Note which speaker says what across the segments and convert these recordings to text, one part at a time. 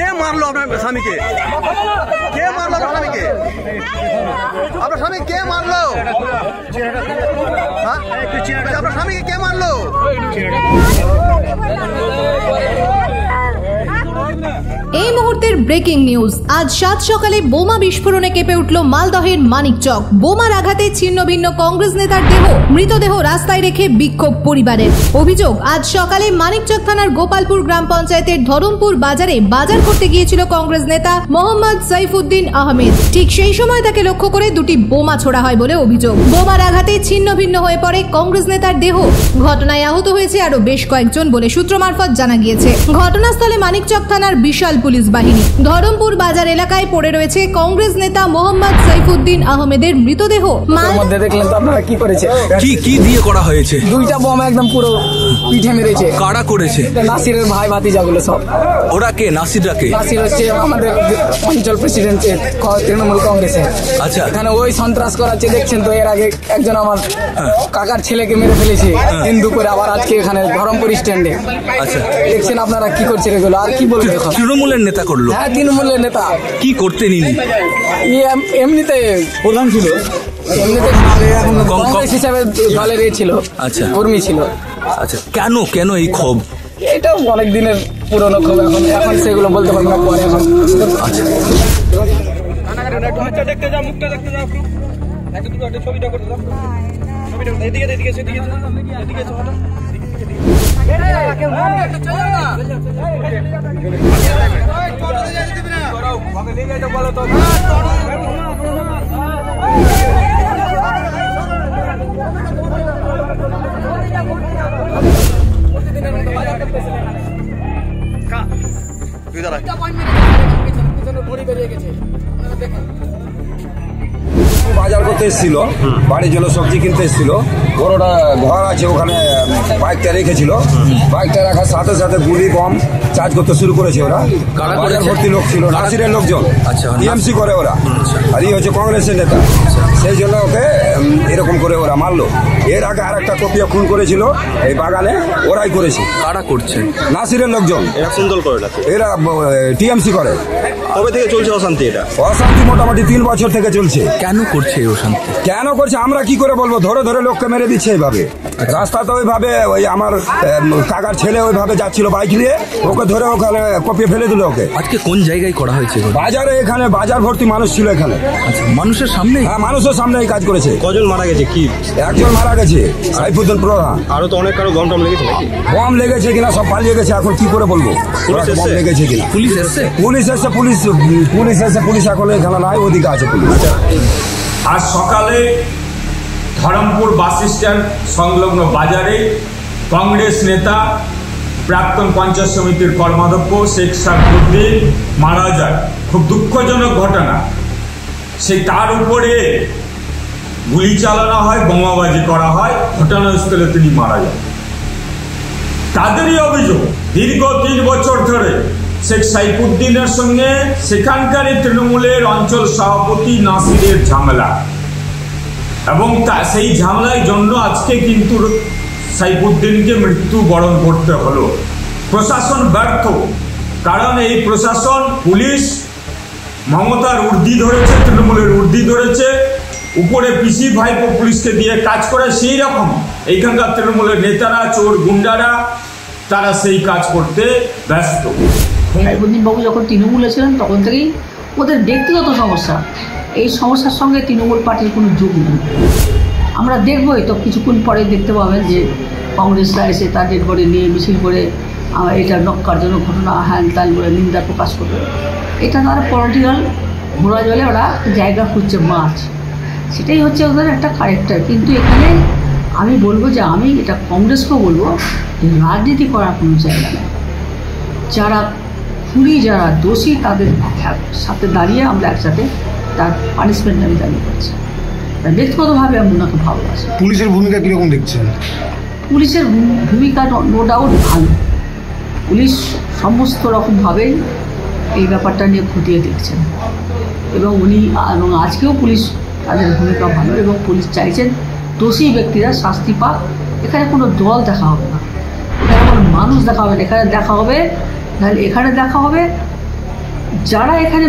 Speaker 1: কে মারলো আপনার স্বামীকে? কে মারলো আপনার স্বামীকে? আপনার স্বামী কে মারলো? আপনার স্বামীকে কে মারলো?
Speaker 2: এই মুহূর্তের ব্রেকিং নিউজ। আজ 7 সকালে বোমা বিস্ফোরণে কেঁপে উঠল মালদহের মানিকচক। বোমার আঘাতে ছিন্ন ভিন্ন কংগ্রেস নেতার মৃতদেহ রাস্তায় রেখে বিক্ষোভ পরিবারের। অভিযোগ, আজ সকালে মানিকচক থানার গোপালপুর গ্রাম পঞ্চায়েতের ধরমপুর বাজারে বাজার করতে গিয়েছিল কংগ্রেস নেতা মোহাম্মদ সাইফুদ্দিন আহমেদ। ঠিক সেই সময় তাকে লক্ষ্য করে দুটি বোমা ছোড়া হয় বলে অভিযোগ। বোমার আঘাতে ছিন্ন ভিন্ন হয়ে পড়ে কংগ্রেস নেতার দেহ। ঘটনায় আহত হয়েছে আরো বেশ কয়েকজন বলে সূত্র মারফত জানা গিয়েছে। ঘটনাস্থলে মানিকচক থানার বিশাল পুলিশ বাহিনী। ধরমপুর বাজার এলাকায় পড়ে রয়েছে কংগ্রেস নেতা মোহাম্মদ সাইফুদ্দিন আহমেদের মৃতদেহ।
Speaker 3: মধ্যে দেখলেন তো আপনারা কি করেছে,
Speaker 1: কি দিয়ে করা হয়েছে?
Speaker 3: দুইটা বোমা একদম পুরো পিঠে মেরেছে।
Speaker 1: কারা করেছে?
Speaker 3: নাসিরের ভাই ভাতিজাগুলো সব।
Speaker 1: ওরা কে? নাসিররা কে?
Speaker 3: নাসির হচ্ছে আমাদের অঞ্চল প্রেসিডেন্ট তৃণমূল কংগ্রেসের।
Speaker 1: আচ্ছা,
Speaker 3: এখানে ওই সন্ত্রাস করাচ্ছে দেখছেন তো। এর আগে একজন আমার কাকার ছেলেকে মেরে ফেলেছে দিন দুপুরে, আবার আজকে এখানে ধরমপুর স্ট্যান্ডে।
Speaker 1: আচ্ছা,
Speaker 3: দেখছেন আপনারা কি করছেন এগুলো। আর কি বলবো,
Speaker 1: তৃণমূলের নেতা করলো?
Speaker 3: হ্যাঁ, তৃণমূলের নেতা।
Speaker 1: কি করতে নিনি?
Speaker 3: এমনিতে প্রধান ছিল, এমনিতে কংগ্রেস হিসাবে দলের ছিল। আচ্ছা, কর্মী ছিল।
Speaker 1: আচ্ছা, কেন এই ক্ষোভ?
Speaker 3: এটা অনেক দিনের পুরনো ক্ষোভ। এখন সেগুলো বলতে পারবো না পরে। এখন
Speaker 1: আচ্ছা,
Speaker 4: দেখতে যাও, মুখটা দেখতে যাও, ছবিটা করতে যাও, ছবিটা এদিকে এদিকে এদিকে এদিকে
Speaker 5: বাজার করতে এসেছিল, বাড়ির জন্য সবজি কিনতে এসেছিল। ওর ওটা ঘর আছে, ওখানে বাইকটা রেখেছিল। বাইকটা রাখার সাথে সাথে গুলি বম চার্জ করতে শুরু করেছে ওরা। বাজার ভর্তি লোক ছিল, নাসিরের লোকজন। টিএমসি করে ওরা, আর এই হচ্ছে কংগ্রেসের নেতা। সেই জন্য ওকে এরকম করে ওরা মারলো। এর আগে আর একটা কপিয়া খুন করেছিল এই বাগানে, ওরাই করেছে।
Speaker 1: কারা করছে?
Speaker 5: নাসিরের লোকজন।
Speaker 1: এরা সুন্দর করে না,
Speaker 5: এরা টিএমসি করে।
Speaker 1: কবে থেকে চলছে অশান্তি? এটা
Speaker 5: অশান্তি মোটামুটি 3 বছর থেকে চলছে।
Speaker 1: কেন করছে অশান্তি?
Speaker 5: কেন করছে আমরা কি করে বলবো? ধরে ধরে লোককে মেরে দিচ্ছে এইভাবে। রাস্তাতে ওইভাবে ওই আমার কাকার ছেলে ওইভাবে যাচ্ছিল বাইক নিয়ে, ওকে ধরে ওখানে কপিয়ে ফেলে দিল ওকে।
Speaker 1: আজকে কোন জায়গায় করা হয়েছে?
Speaker 5: বাজারে, এখানে বাজার ভর্তি মানুষ ছিল এখানে।
Speaker 1: আচ্ছা, মানুষের সামনে?
Speaker 5: হ্যাঁ, মানুষের সামনে এই কাজ করেছে।
Speaker 1: কজন মারা গেছে? কি
Speaker 5: একজন মারা গেছে, সাইফুদ্দিন প্রধান।
Speaker 1: আরো তো অনেক কারো গম লেগেছে নাকি?
Speaker 5: বম লেগেছে কিনা সব পালিয়ে গেছে, এখন কি করে বলবো বম লেগেছে কিনা।
Speaker 1: পুলিশ এসছে?
Speaker 5: পুলিশ এসে পুলিশ এখন এখানে নাই, ওদিকে আছে পুলিশ।
Speaker 6: আজ সকালে ধরমপুর বাস স্ট্যান্ড সংলগ্ন বাজারে কংগ্রেস নেতা প্রাক্তন পঞ্চায়েত সমিতির কর্মাধ্যক্ষ শেখ সাইফুদ্দিন মারা যায়। খুব দুঃখজনক ঘটনা। সেই তার উপরে গুলি চালানো হয়, বোমাবাজি করা হয়, ঘটনাস্থলে তিনি মারা যান। তাদেরই অভিযোগ দীর্ঘ 3 বছর ধরে শেখ সাইফুদ্দিনের সঙ্গে সেখানকার তৃণমূলের অঞ্চল সভাপতি নাসিরের ঝামেলা, এবং সেই ঝামেলার জন্য আজকে কিন্তু সাইফুদ্দিনকে মৃত্যুবরণ করতে হলো। প্রশাসন ব্যর্থ, কারণ এই প্রশাসন, পুলিশ মমতার উর্দি ধরেছে, তৃণমূলের উর্দি ধরেছে, উপরে পিসি ভাইপো পুলিশকে দিয়ে কাজ করে। সেই রকম এইখানকার তৃণমূলের নেতারা, চোর গুন্ডারা, তারা সেই কাজ করতে ব্যস্ত।
Speaker 7: সাইফুদ্দিন বাবু যখন তৃণমূলে ছিলেন তখন থেকেই ওদের ব্যক্তিগত সমস্যা, এই সমস্যার সঙ্গে তৃণমূল পার্টির কোনো যোগ নেই। আমরা দেখবই তো, কিছুক্ষণ পরে দেখতে পাবেন যে কংগ্রেসরা এসে তার ডেড বডি নিয়ে মিছিল করে এটা নক্কারজনক ঘটনা, হ্যান ত্যান বলে নিন্দা প্রকাশ করবে। এটা তারা পলিটিক্যাল ঘোরা জলে ওরা জায়গা খুঁজছে মাছ, সেটাই হচ্ছে ওদের একটা ক্যারেক্টার। কিন্তু এখানে আমি বলবো যে, আমি এটা কংগ্রেসকেও বলবো, রাজনীতি করার কোনো জায়গা নেই। যারা খুনি, যারা দোষী, তাদের সাথে দাঁড়িয়ে আমরা একসাথে তার পানিশমেন্ট আমি দাবি করছি। ব্যক্তিগতভাবে আমি ওনাকে ভালোবাসি।
Speaker 8: পুলিশের ভূমিকা কীরকম দেখছেন?
Speaker 7: পুলিশের ভূমিকা নো ডাউট ভালো। পুলিশ সমস্ত রকমভাবেই এই ব্যাপারটা নিয়ে খতিয়ে দেখছেন, এবং আজকেও পুলিশ তাদের ভূমিকা ভালো, এবং পুলিশ চাইছেন দোষী ব্যক্তিরা শাস্তি পাক। এখানে কোনো দল দেখা হবে না, এখানে কোনো মানুষ দেখা হবে না। এখানে দেখা হবে যারা এখানে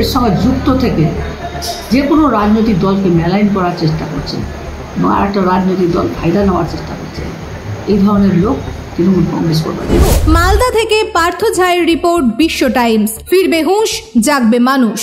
Speaker 7: এর সঙ্গে যুক্ত থেকে যে কোনো রাজনৈতিক দলকে মেলাইন করার চেষ্টা করছে এবং আর একটা রাজনৈতিক দল ফায়দা নেওয়ার চেষ্টা করছে, এই ধরনের লোক তৃণমূল কংগ্রেস করবে।
Speaker 2: মালদা থেকে পার্থ ঝায়ের রিপোর্ট, বিশ্ব টাইমস। ফিরবে হুঁশ, জাগবে মানুষ।